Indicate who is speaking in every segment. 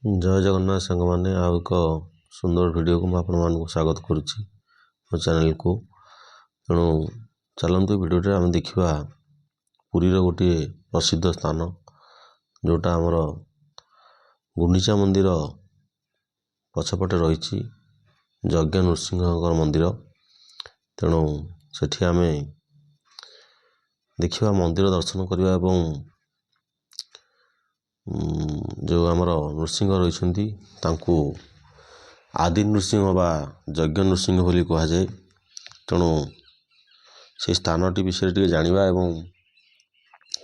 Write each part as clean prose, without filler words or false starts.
Speaker 1: ଜୟ ଜଗନ୍ନାଥ ସାଙ୍ଗମାନେ, ଆଉ ଏକ ସୁନ୍ଦର ଭିଡ଼ିଓକୁ ମୁଁ ଆପଣମାନଙ୍କୁ ସ୍ୱାଗତ କରୁଛି ମୋ ଚ୍ୟାନେଲକୁ। ତେଣୁ ଚାଲନ୍ତୁ ଭିଡ଼ିଓରେ ଆମେ ଦେଖିବା ପୁରୀର ଗୋଟିଏ ପ୍ରସିଦ୍ଧ ସ୍ଥାନ, ଯେଉଁଟା ଆମର ଗୁଣ୍ଡିଚା ମନ୍ଦିର ପଛପଟେ ରହିଛି, ଯଜ୍ଞ ନୃସିଂହଙ୍କର ମନ୍ଦିର। ତେଣୁ ସେଠି ଆମେ ଦେଖିବା, ମନ୍ଦିର ଦର୍ଶନ କରିବା ଏବଂ ଯେଉଁ ଆମର ନୃସିଂହ ରହିଛନ୍ତି ତାଙ୍କୁ ଆଦି ନୃସିଂହ ବା ଯଜ୍ଞ ନୃସିଂହ ବୋଲି କୁହାଯାଏ। ତେଣୁ ସେ ସ୍ଥାନଟି ବିଷୟରେ ଟିକେ ଜାଣିବା ଏବଂ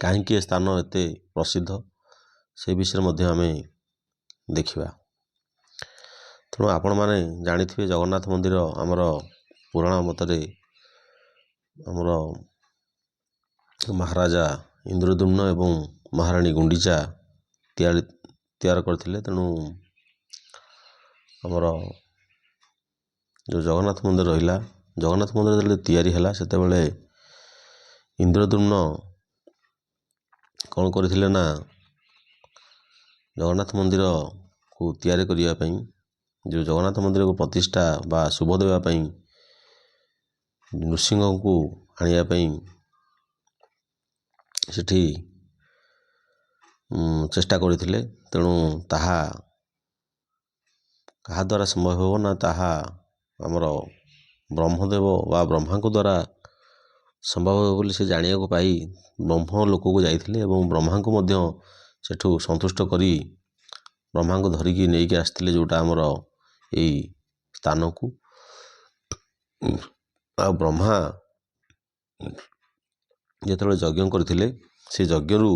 Speaker 1: କାହିଁକି ଏ ସ୍ଥାନ ଏତେ ପ୍ରସିଦ୍ଧ ସେ ବିଷୟରେ ମଧ୍ୟ ଆମେ ଦେଖିବା। ତେଣୁ ଆପଣମାନେ ଜାଣିଥିବେ, ଜଗନ୍ନାଥ ମନ୍ଦିର ଆମର ପୁରାଣ ମତରେ ଆମର ମହାରାଜା ଇନ୍ଦ୍ରଦ୍ୟୁମ୍ନ ଏବଂ ମହାରାଣୀ ଗୁଣ୍ଡିଚା ତିଆର କରିଥିଲେ। ତେଣୁ ଆମର ଯେଉଁ ଜଗନ୍ନାଥ ମନ୍ଦିର ରହିଲା, ଜଗନ୍ନାଥ ମନ୍ଦିର ଯେତେବେଳେ ତିଆରି ହେଲା ସେତେବେଳେ ଇନ୍ଦ୍ରଦ୍ୟୁମ୍ନ କ'ଣ କରିଥିଲେ ନା, ଜଗନ୍ନାଥ ମନ୍ଦିରକୁ ତିଆରି କରିବା ପାଇଁ, ଯେଉଁ ଜଗନ୍ନାଥ ମନ୍ଦିରକୁ ପ୍ରତିଷ୍ଠା ବା ଶୁଭ ଦେବା ପାଇଁ ନୃସିଂହଙ୍କୁ ଆଣିବା ପାଇଁ ସେଠି ଚେଷ୍ଟା କରିଥିଲେ। ତେଣୁ ତାହା କାହା ଦ୍ୱାରା ସମ୍ଭବ ହେବ ନା, ତାହା ଆମର ବ୍ରହ୍ମଦେବ ବା ବ୍ରହ୍ମାଙ୍କ ଦ୍ୱାରା ସମ୍ଭବ ହେବ ବୋଲି ସେ ଜାଣିବାକୁ ପାଇ ବ୍ରହ୍ମ ଲୋକକୁ ଯାଇଥିଲେ ଏବଂ ବ୍ରହ୍ମାଙ୍କୁ ମଧ୍ୟ ସେଠୁ ସନ୍ତୁଷ୍ଟ କରି ବ୍ରହ୍ମାଙ୍କୁ ଧରିକି ନେଇକି ଆସିଥିଲେ, ଯେଉଁଟା ଆମର ଏଇ ସ୍ଥାନକୁ। ଆଉ ବ୍ରହ୍ମା ଯେତେବେଳେ ଯଜ୍ଞ କରିଥିଲେ, ସେ ଯଜ୍ଞରୁ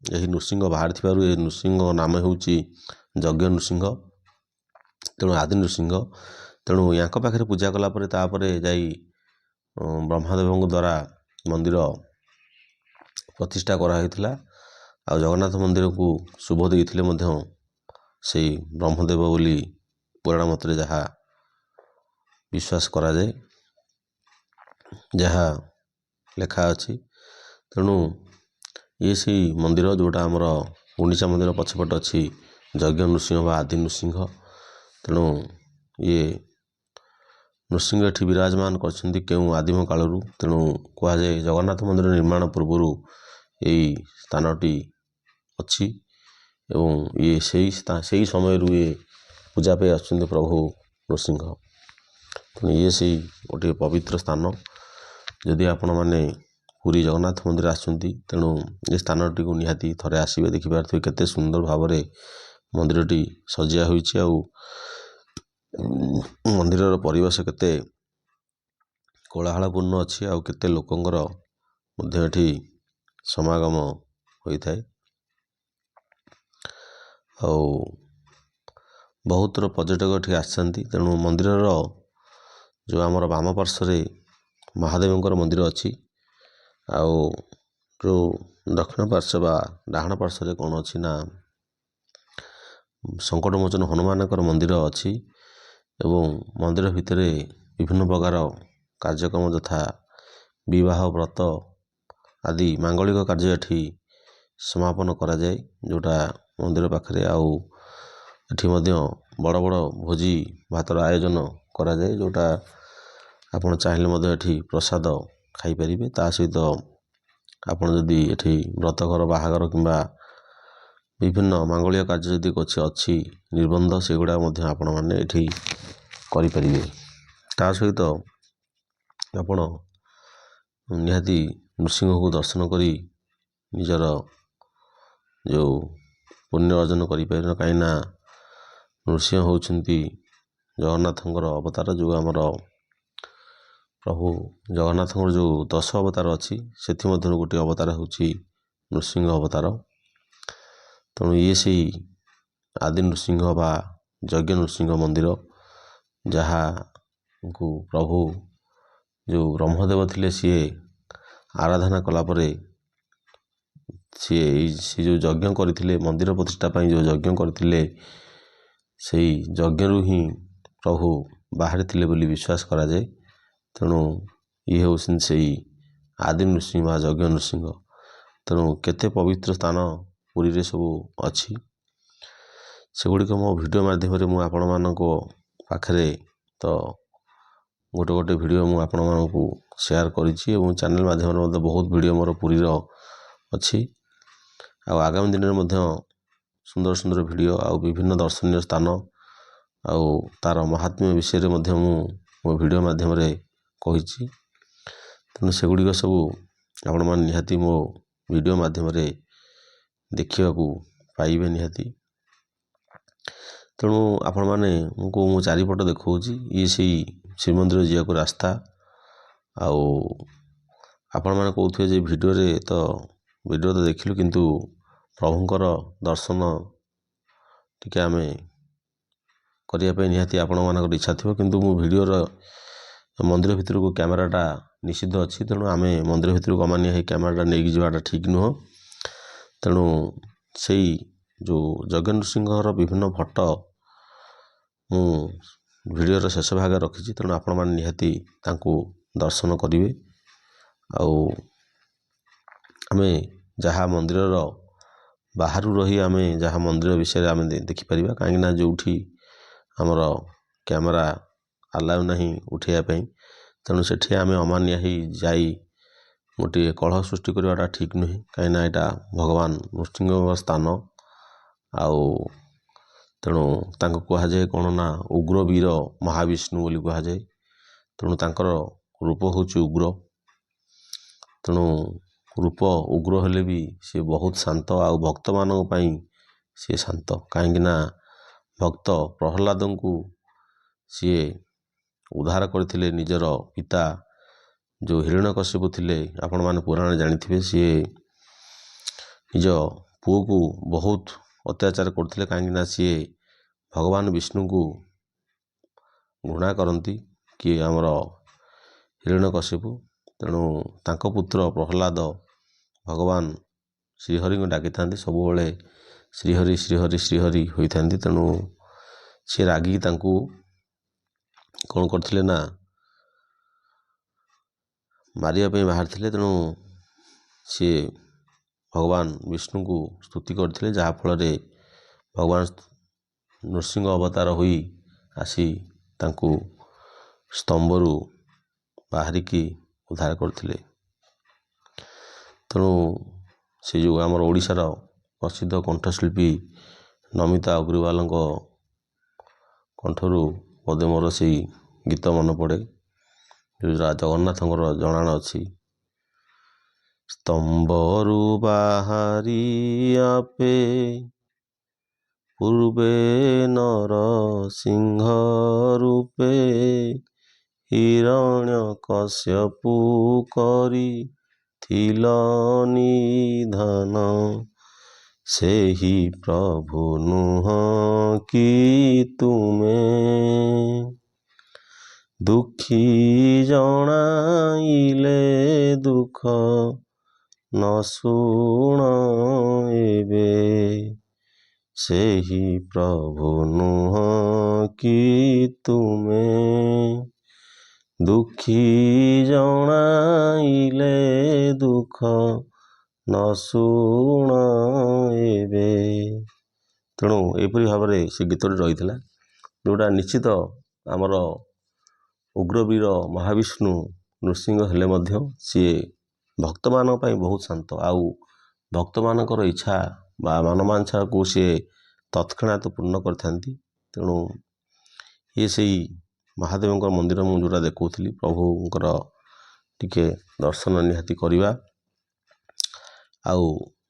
Speaker 1: ଏହି ନୃସିଂହ ବାହାରିଥିବାରୁ ଏ ନୃସିଂହ ନାମ ହେଉଛି ଯଜ୍ଞ ନୃସିଂହ, ତେଣୁ ଆଦି ନୃସିଂହ। ତେଣୁ ୟାଙ୍କ ପାଖରେ ପୂଜା କଲା ପରେ ତାପରେ ଯାଇ ବ୍ରହ୍ମଦେବଙ୍କ ଦ୍ୱାରା ମନ୍ଦିର ପ୍ରତିଷ୍ଠା କରାହେଇଥିଲା। ଆଉ ଜଗନ୍ନାଥ ମନ୍ଦିରକୁ ଶୁଭ ଦେଇଥିଲେ ମଧ୍ୟ ସେଇ ବ୍ରହ୍ମଦେବ ବୋଲି ପୁରାଣ ମତରେ ଯାହା ବିଶ୍ୱାସ କରାଯାଏ, ଯାହା ଲେଖା ଅଛି। ତେଣୁ ଇଏ ସେଇ ମନ୍ଦିର ଯେଉଁଟା ଆମର ଗୁଣ୍ଡିଚା ମନ୍ଦିର ପଛପଟେ ଅଛି, ଯଜ୍ଞ ନୃସିଂହ ବା ଆଦି ନୃସିଂହ। ତେଣୁ ଇଏ ନୃସିଂହ ଏଠି ବିରାଜମାନ କରିଛନ୍ତି କେଉଁ ଆଦିମ କାଳରୁ। ତେଣୁ କୁହାଯାଏ ଜଗନ୍ନାଥ ମନ୍ଦିର ନିର୍ମାଣ ପୂର୍ବରୁ ଏଇ ସ୍ଥାନଟି ଅଛି ଏବଂ ଇଏ ସେଇ ସମୟରୁ ଇଏ ପୂଜା ପାଇ ଆସୁଛନ୍ତି ପ୍ରଭୁ ନୃସିଂହ। ତେଣୁ ଇଏ ସେଇ ଗୋଟିଏ ପବିତ୍ର ସ୍ଥାନ। ଯଦି ଆପଣମାନେ ପୁରୀ ଜଗନ୍ନାଥ ମନ୍ଦିର ଆସୁଛନ୍ତି, ତେଣୁ ଏ ସ୍ଥାନଟିକୁ ନିହାତି ଥରେ ଆସିବେ, ଦେଖିପାରୁଥିବେ କେତେ ସୁନ୍ଦର ଭାବରେ ମନ୍ଦିରଟି ସଜା ହୋଇଛି। ଆଉ ମନ୍ଦିରର ପରିବେଶ କେତେ କୋଳାହଳପୂର୍ଣ୍ଣ ଅଛି, ଆଉ କେତେ ଲୋକଙ୍କର ମଧ୍ୟ ଏଠି ସମାଗମ ହୋଇଥାଏ। ଆଉ ବହୁତର ପର୍ଯ୍ୟଟକ ଏଠି ଆସିଥାନ୍ତି। ତେଣୁ ମନ୍ଦିରର ଯେଉଁ ଆମର ବାମ ପାର୍ଶ୍ୱରେ ମହାଦେବଙ୍କର ମନ୍ଦିର ଅଛି, ଆଉ ଯେଉଁ ଦକ୍ଷିଣ ପାର୍ଶ୍ୱ ବା ଡାହାଣ ପାର୍ଶ୍ୱରେ କ'ଣ ଅଛି ନା, ସଙ୍କଟମୋଚନ ହନୁମାନଙ୍କର ମନ୍ଦିର ଅଛି। ଏବଂ ମନ୍ଦିର ଭିତରେ ବିଭିନ୍ନ ପ୍ରକାର କାର୍ଯ୍ୟକ୍ରମ ଯଥା ବିବାହ, ବ୍ରତ ଆଦି ମାଙ୍ଗଳିକ କାର୍ଯ୍ୟ ଏଠି ସମାପନ କରାଯାଏ, ଯେଉଁଟା ମନ୍ଦିର ପାଖରେ। ଆଉ ଏଠି ମଧ୍ୟ ବଡ଼ ବଡ଼ ଭୋଜି ଭାତର ଆୟୋଜନ କରାଯାଏ, ଯେଉଁଟା ଆପଣ ଚାହିଁଲେ ମଧ୍ୟ ଏଠି ପ୍ରସାଦ ଖାଇପାରିବେ। ତା ସହିତ ଆପଣ ଯଦି ଏଠି ବ୍ରତଘର, ବାହାଘର କିମ୍ବା ବିଭିନ୍ନ ମାଙ୍ଗଳିକ କାର୍ଯ୍ୟ ଯଦି ଅଛି ନିର୍ବନ୍ଧ, ସେଗୁଡ଼ାକ ମଧ୍ୟ ଆପଣମାନେ ଏଠି କରିପାରିବେ। ତା ସହିତ ଆପଣ ନିହାତି ନୃସିଂହକୁ ଦର୍ଶନ କରି ନିଜର ଯେଉଁ ପୁଣ୍ୟ ଅର୍ଜନ କରିପାରିବେ। କାହିଁକିନା ନୃସିଂହ ହେଉଛନ୍ତି ଜଗନ୍ନାଥଙ୍କର ଅବତାର। ଯେଉଁ ଆମର ପ୍ରଭୁ ଜଗନ୍ନାଥଙ୍କର ଯେଉଁ 10 ଅବତାର ଅଛି, ସେଥିମଧ୍ୟରୁ ଗୋଟିଏ ଅବତାର ହେଉଛି ନୃସିଂହ ଅବତାର। ତେଣୁ ଇଏ ସେଇ ଆଦି ନୃସିଂହ ବା ଯଜ୍ଞ ନୃସିଂହ ମନ୍ଦିର, ଯାହାକୁ ପ୍ରଭୁ ଯେଉଁ ବ୍ରହ୍ମଦେବ ଥିଲେ, ସିଏ ଆରାଧନା କଲା ପରେ ସେ ଯେଉଁ ଯଜ୍ଞ କରିଥିଲେ, ମନ୍ଦିର ପ୍ରତିଷ୍ଠା ପାଇଁ ଯେଉଁ ଯଜ୍ଞ କରିଥିଲେ, ସେଇ ଯଜ୍ଞରୁ ହିଁ ପ୍ରଭୁ ବାହାରିଥିଲେ ବୋଲି ବିଶ୍ୱାସ କରାଯାଏ। ତେଣୁ ଇଏ ହେଉଛନ୍ତି ସେଇ ଆଦି ନୃସିଂହ ବା ଯଜ୍ଞ ନୃସିଂହ। ତେଣୁ କେତେ ପବିତ୍ର ସ୍ଥାନ ପୁରୀରେ ସବୁ ଅଛି। ସେଗୁଡ଼ିକ ମୋ ଭିଡ଼ିଓ ମାଧ୍ୟମରେ ମୁଁ ଆପଣମାନଙ୍କ ପାଖରେ ତ ଗୋଟେ ଗୋଟେ ଭିଡ଼ିଓ ମୁଁ ଆପଣମାନଙ୍କୁ ସେୟାର କରିଛି ଏବଂ ଚ୍ୟାନେଲ୍ ମାଧ୍ୟମରେ ମଧ୍ୟ ବହୁତ ଭିଡ଼ିଓ ମୋର ପୁରୀର ଅଛି। ଆଉ ଆଗାମୀ ଦିନରେ ମଧ୍ୟ ସୁନ୍ଦର ସୁନ୍ଦର ଭିଡ଼ିଓ ଆଉ ବିଭିନ୍ନ ଦର୍ଶନୀୟ ସ୍ଥାନ ଆଉ ତା'ର ମହାତ୍ମ୍ୟ ବିଷୟରେ ମଧ୍ୟ ମୁଁ ମୋ ଭିଡ଼ିଓ ମାଧ୍ୟମରେ କହିଛି। ତେଣୁ ସେଗୁଡ଼ିକ ସବୁ ଆପଣମାନେ ନିହାତି ମୋ ଭିଡ଼ିଓ ମାଧ୍ୟମରେ ଦେଖିବାକୁ ପାଇବେ ନିହାତି। ତେଣୁ ଆପଣମାନଙ୍କୁ ମୁଁ ଚାରିପଟ ଦେଖାଉଛି, ଇଏ ସେଇ ଶ୍ରୀମନ୍ଦିର ଯିବାକୁ ରାସ୍ତା। ଆଉ ଆପଣମାନେ କହୁଥିବେ ଯେ ଭିଡ଼ିଓ ତ ଦେଖିଲୁ, କିନ୍ତୁ ପ୍ରଭୁଙ୍କର ଦର୍ଶନ ଟିକେ ଆମେ କରିବା ପାଇଁ ନିହାତି ଆପଣମାନଙ୍କର ଇଚ୍ଛା ଥିବ, କିନ୍ତୁ ମୁଁ ଭିଡ଼ିଓର ମନ୍ଦିର ଭିତରକୁ କ୍ୟାମେରାଟା ନିଷିଦ୍ଧ ଅଛି। ତେଣୁ ଆମେ ମନ୍ଦିର ଭିତରକୁ ଅମାନିଆ ହେଇ କ୍ୟାମେରାଟା ନେଇକି ଯିବାଟା ଠିକ୍ ନୁହଁ। ତେଣୁ ସେଇ ଯେଉଁ ଯଜ୍ଞ ନୃସିଂହର ବିଭିନ୍ନ ଫଟୋ ମୁଁ ଭିଡ଼ିଓର ଶେଷ ଭାଗରେ ରଖିଛି। ତେଣୁ ଆପଣମାନେ ନିହାତି ତାଙ୍କୁ ଦର୍ଶନ କରିବେ। ଆଉ ଆମେ ଯାହା ମନ୍ଦିରର ବାହାରୁ ରହି ଆମେ ଯାହା ମନ୍ଦିର ବିଷୟରେ ଆମେ ଦେଖିପାରିବା, କାହିଁକିନା ଯେଉଁଠି ଆମର କ୍ୟାମେରା ଆଲାଉ ନାହିଁ ଉଠାଇବା ପାଇଁ, ତେଣୁ ସେଠି ଆମେ ଅମାନିଆ ହେଇ ଯାଇ ଗୋଟିଏ କଳହ ସୃଷ୍ଟି କରିବାଟା ଠିକ୍ ନୁହେଁ। କାହିଁକିନା ଏଇଟା ଭଗବାନ ନୃସିଂହଙ୍କ ସ୍ଥାନ। ଆଉ ତେଣୁ ତାଙ୍କୁ କୁହାଯାଏ କ'ଣ ନା ଉଗ୍ରବୀର ମହାବିଷ୍ଣୁ ବୋଲି କୁହାଯାଏ। ତେଣୁ ତାଙ୍କର ରୂପ ହେଉଛି ଉଗ୍ର। ତେଣୁ ରୂପ ଉଗ୍ର ହେଲେ ବି ସେ ବହୁତ ଶାନ୍ତ, ଆଉ ଭକ୍ତମାନଙ୍କ ପାଇଁ ସିଏ ଶାନ୍ତ। କାହିଁକିନା ଭକ୍ତ ପ୍ରହ୍ଲାଦଙ୍କୁ ସିଏ ଉଦ୍ଧାର କରିଥିଲେ ନିଜର ପିତା ଯେଉଁ ହିରଣ୍ୟକଶ୍ୟପ ଥିଲେ, ଆପଣମାନେ ପୁରାଣରେ ଜାଣିଥିବେ। ସିଏ ନିଜ ପୁଅକୁ ବହୁତ ଅତ୍ୟାଚାର କରୁଥିଲେ, କାହିଁକିନା ସିଏ ଭଗବାନ ବିଷ୍ଣୁଙ୍କୁ ଘୃଣା କରନ୍ତି, କି ଆମର ହିରଣ୍ୟକଶ୍ୟପ। ତେଣୁ ତାଙ୍କ ପୁତ୍ର ପ୍ରହ୍ଲାଦ ଭଗବାନ ଶ୍ରୀହରିଙ୍କୁ ଡାକିଥାନ୍ତି, ସବୁବେଳେ ଶ୍ରୀହରି ଶ୍ରୀହରି ଶ୍ରୀହରି ହୋଇଥାନ୍ତି। ତେଣୁ ସେ ରାଗିକି ତାଙ୍କୁ କ'ଣ କରିଥିଲେ ନା ମାରିବା ପାଇଁ ବାହାରିଥିଲେ। ତେଣୁ ସିଏ ଭଗବାନ ବିଷ୍ଣୁଙ୍କୁ ସ୍ତୁତି କରିଥିଲେ, ଯାହାଫଳରେ ଭଗବାନ ନୃସିଂହ ଅବତାର ହୋଇ ଆସି ତାଙ୍କୁ ସ୍ତମ୍ଭରୁ ବାହାରିକି ଉଦ୍ଧାର କରିଥିଲେ। ତେଣୁ ସେ ଯେଉଁ ଆମର ଓଡ଼ିଶାର ପ୍ରସିଦ୍ଧ କଣ୍ଠଶିଳ୍ପୀ ନମିତା ଅଗ୍ରୱାଲଙ୍କ କଣ୍ଠରୁ ମଧ୍ୟ ମୋର ସେଇ ଗୀତ ମନେ ପଡ଼େ, ଯେଉଁ ଜଗନ୍ନାଥଙ୍କର ଜଣାଣ ଅଛି। ସ୍ତମ୍ଭରୁ ବାହାରି ଆପେ ପୂର୍ବେ ନରସିଂହ ରୂପେ ହିରଣ୍ୟକଶ୍ୟପୁ କରିଥିଲ ନିଧନ, ସେହି ପ୍ରଭୁ ନୁହଁ କି ତୁମେ? ଦୁଃଖୀ ଜଣାଇଲେ ଦୁଃଖ ନ ଶୁଣ ଏବେ, ସେହି ପ୍ରଭୁ ନୁହଁ କି ତୁମେ? ଦୁଃଖୀ ଜଣାଇଲେ ଦୁଃଖ ନ ଶୁଣ ଏବେ। ତେଣୁ ଏପରି ଭାବରେ ସେ ଗୀତଟି ରହିଥିଲା, ଯେଉଁଟା ନିଶ୍ଚିତ ଆମର ଉଗ୍ରବୀର ମହାବିଷ୍ଣୁ ନୃସିଂହ ହେଲେ ମଧ୍ୟ ସିଏ ଭକ୍ତମାନଙ୍କ ପାଇଁ ବହୁତ ଶାନ୍ତ। ଆଉ ଭକ୍ତମାନଙ୍କର ଇଚ୍ଛା ବା ମାନବାଞ୍ଛାକୁ ସିଏ ତତ୍କ୍ଷଣାତ୍ ପୂର୍ଣ୍ଣ କରିଥାନ୍ତି। ତେଣୁ ଇଏ ସେଇ ମହାଦେବଙ୍କ ମନ୍ଦିର ମୁଁ ଯେଉଁଟା ଦେଖାଉଥିଲି, ପ୍ରଭୁଙ୍କର ଟିକେ ଦର୍ଶନ ନିହାତି କରିବା। ଆଉ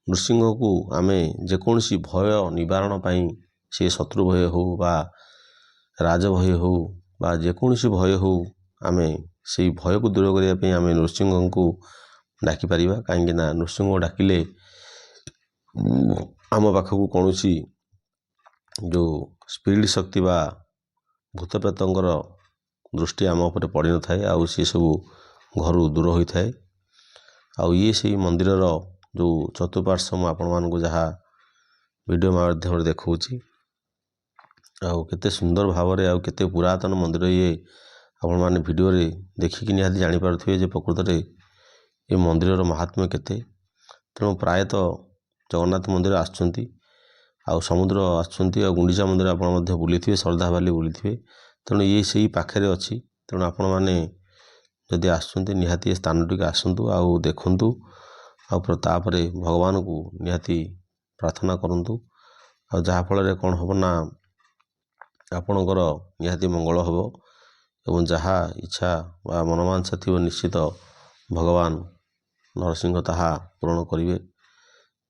Speaker 1: ନୃସିଂହକୁ ଆମେ ଯେକୌଣସି ଭୟ ନିବାରଣ ପାଇଁ, ସେ ଶତ୍ରୁ ଭୟ ହେଉ ବା ରାଜ ଭୟ ହେଉ ବା ଯେକୌଣସି ଭୟ ହେଉ, ଆମେ ସେଇ ଭୟକୁ ଦୂର କରିବା ପାଇଁ ଆମେ ନୃସିଂହଙ୍କୁ ଡାକିପାରିବା। କାହିଁକିନା ନୃସିଂହ ଡାକିଲେ ଆମ ପାଖକୁ କୌଣସି ଯେଉଁ ସ୍ପିରିଟ୍ ଶକ୍ତି ବା ଭୂତପ୍ରେତଙ୍କର ଦୃଷ୍ଟି ଆମ ଉପରେ ପଡ଼ିନଥାଏ, ଆଉ ସେସବୁ ଘରୁ ଦୂର ହୋଇଥାଏ। ଆଉ ଇଏ ସେଇ ମନ୍ଦିରର ଯେଉଁ ଚତୁଃପାର୍ଶ୍ୱ ମୁଁ ଆପଣମାନଙ୍କୁ ଯାହା ଭିଡ଼ିଓ ମାଧ୍ୟମରେ ଦେଖାଉଛି, ଆଉ କେତେ ସୁନ୍ଦର ଭାବରେ ଆଉ କେତେ ପୁରାତନ ମନ୍ଦିର ଇଏ ଆପଣମାନେ ଭିଡ଼ିଓରେ ଦେଖିକି ନିହାତି ଜାଣିପାରୁଥିବେ ଯେ ପ୍ରକୃତରେ ଏ ମନ୍ଦିରର ମହାତ୍ମ୍ୟ କେତେ। ତେଣୁ ପ୍ରାୟତଃ ଜଗନ୍ନାଥ ମନ୍ଦିର ଆସୁଛନ୍ତି, ଆଉ ସମୁଦ୍ର ଆସୁଛନ୍ତି ଆଉ ଗୁଣ୍ଡିଚା ମନ୍ଦିର ଆପଣ ମଧ୍ୟ ବୁଲିଥିବେ, ଶ୍ରଦ୍ଧାବାଲି ବୁଲିଥିବେ। ତେଣୁ ଇଏ ସେଇ ପାଖରେ ଅଛି। ତେଣୁ ଆପଣମାନେ ଯଦି ଆସୁଛନ୍ତି ନିହାତି ଏ ସ୍ଥାନଟିକୁ ଆସନ୍ତୁ ଆଉ ଦେଖନ୍ତୁ, ଆଉ ତାପରେ ଭଗବାନଙ୍କୁ ନିହାତି ପ୍ରାର୍ଥନା କରନ୍ତୁ। ଆଉ ଯାହାଫଳରେ କ'ଣ ହେବ ନା ଆପଣଙ୍କର ନିହାତି ମଙ୍ଗଳ ହେବ ଏବଂ ଯାହା ଇଚ୍ଛା ବା ମନୋବାଞ୍ଛା ଥିବ ନିଶ୍ଚିତ ଭଗବାନ ନରସିଂହ ତାହା ପୂରଣ କରିବେ।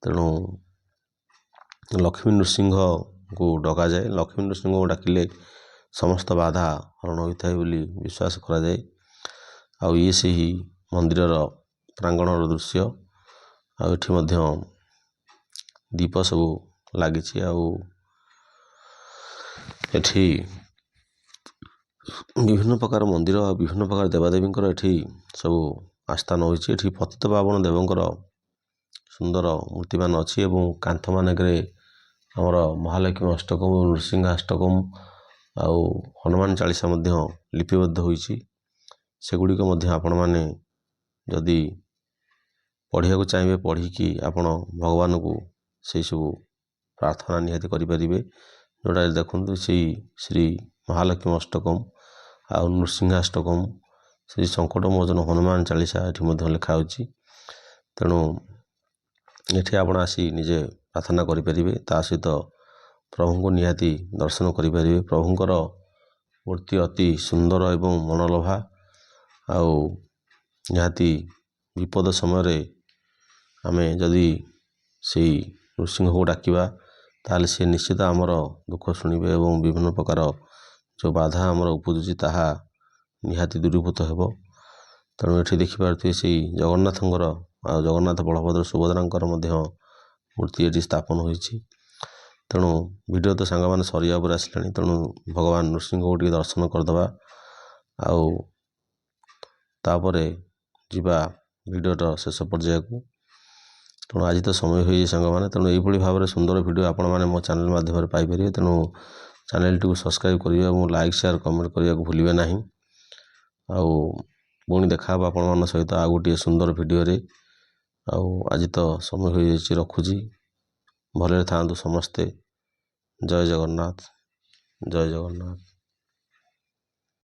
Speaker 1: ତେଣୁ ଲକ୍ଷ୍ମୀ ନୃସିଂହକୁ ଡକାଯାଏ। ଲକ୍ଷ୍ମୀ ନୃସିଂହକୁ ଡାକିଲେ ସମସ୍ତ ବାଧା ହରଣ ହୋଇଥାଏ ବୋଲି ବିଶ୍ୱାସ କରାଯାଏ। ଆଉ ଇଏ ସେହି ମନ୍ଦିରର ପ୍ରାଙ୍ଗଣର ଦୃଶ୍ୟ। ଆଉ ଏଠି ମଧ୍ୟ ଦୀପ ସବୁ ଲାଗିଛି। ଆଉ ଏଠି ବିଭିନ୍ନ ପ୍ରକାର ମନ୍ଦିର ଆଉ ବିଭିନ୍ନ ପ୍ରକାର ଦେବାଦେବୀଙ୍କର ଏଠି ସବୁ ଆସ୍ଥାନ ହୋଇଛି। ଏଠି ପତିତପାବନ ଦେବଙ୍କର ସୁନ୍ଦର ମୂର୍ତ୍ତିମାନ ଅଛି ଏବଂ କାନ୍ଥମାନଙ୍କରେ ଆମର ମହାଲକ୍ଷ୍ମୀ ଅଷ୍ଟକମ୍, ନୃସିଂହ ଅଷ୍ଟକମ୍ ଆଉ ହନୁମାନ ଚାଳିଶା ମଧ୍ୟ ଲିପିବଦ୍ଧ ହୋଇଛି। ସେଗୁଡ଼ିକ ମଧ୍ୟ ଆପଣମାନେ ଯଦି ପଢ଼ିବାକୁ ଚାହିଁବେ ପଢ଼ିକି ଆପଣ ଭଗବାନଙ୍କୁ ସେହିସବୁ ପ୍ରାର୍ଥନା ନିହାତି କରିପାରିବେ। ଯେଉଁଟା ଦେଖନ୍ତୁ ସେଇ ଶ୍ରୀ ମହାଲକ୍ଷ୍ମୀ ଅଷ୍ଟକମ୍ ଆଉ ନୃସିଂହାଷ୍ଟକମ୍, ଶ୍ରୀ ସଙ୍କଟମୋଚନ ହନୁମାନ ଚାଳିଶା ଏଠି ମଧ୍ୟ ଲେଖା ହେଉଛି। ତେଣୁ ଏଠି ଆପଣ ଆସି ନିଜେ ପ୍ରାର୍ଥନା କରିପାରିବେ। ତା ସହିତ ପ୍ରଭୁଙ୍କୁ ନିହାତି ଦର୍ଶନ କରିପାରିବେ। ପ୍ରଭୁଙ୍କର ମୂର୍ତ୍ତି ଅତି ସୁନ୍ଦର ଏବଂ ମନଲୋଭା। ଆଉ ନିହାତି ବିପଦ ସମୟରେ ଆମେ ଯଦି ସେଇ ନୃସିଂହକୁ ଡାକିବା ତାହେଲେ ସେ ନିଶ୍ଚିତ ଆମର ଦୁଃଖ ଶୁଣିବେ ଏବଂ ବିଭିନ୍ନ ପ୍ରକାର ଯେଉଁ ବାଧା ଆମର ଉପୁଜୁଛି ତାହା ନିହାତି ଦୂରୀଭୂତ ହେବ। ତେଣୁ ଏଠି ଦେଖିପାରୁଥିବେ ସେଇ ଜଗନ୍ନାଥଙ୍କର ଆଉ ଜଗନ୍ନାଥ, ବଳଭଦ୍ର, ସୁଭଦ୍ରାଙ୍କର ମଧ୍ୟ ମୂର୍ତ୍ତି ଏଠି ସ୍ଥାପନ ହୋଇଛି। ତେଣୁ ଭିଡ଼ିଓ ତ ସାଙ୍ଗମାନେ ସରିବା ଉପରେ ଆସିଲାଣି। ତେଣୁ ଭଗବାନ ନୃସିଂହକୁ ଟିକେ ଦର୍ଶନ କରିଦେବା ଆଉ ତାପରେ ଯିବା ଭିଡ଼ିଓର ଶେଷ ପର୍ଯ୍ୟାୟକୁ। ତେଣୁ ଆଜି ତ ସମୟ ହୋଇଯାଇଛି ସାଙ୍ଗମାନେ। ତେଣୁ ଏଇଭଳି ଭାବରେ ସୁନ୍ଦର ଭିଡ଼ିଓ ଆପଣମାନେ ମୋ ଚ୍ୟାନେଲ୍ ମାଧ୍ୟମରେ ପାଇପାରିବେ। ତେଣୁ ଚ୍ୟାନେଲଟିକୁ ସବସ୍କ୍ରାଇବ୍ କରିବେ ଏବଂ ଲାଇକ୍, ସେୟାର, କମେଣ୍ଟ କରିବାକୁ ଭୁଲିବେ ନାହିଁ। ଆଉ ପୁଣି ଦେଖା ହେବ ଆପଣମାନଙ୍କ ସହିତ ଆଉ ଗୋଟିଏ ସୁନ୍ଦର ଭିଡ଼ିଓରେ। ଆଉ ଆଜି ତ ସମୟ ହୋଇଯାଇଛି, ରଖୁଛି। ଭଲରେ ଥାଆନ୍ତୁ ସମସ୍ତେ। ଜୟ ଜଗନ୍ନାଥ, ଜୟ ଜଗନ୍ନାଥ।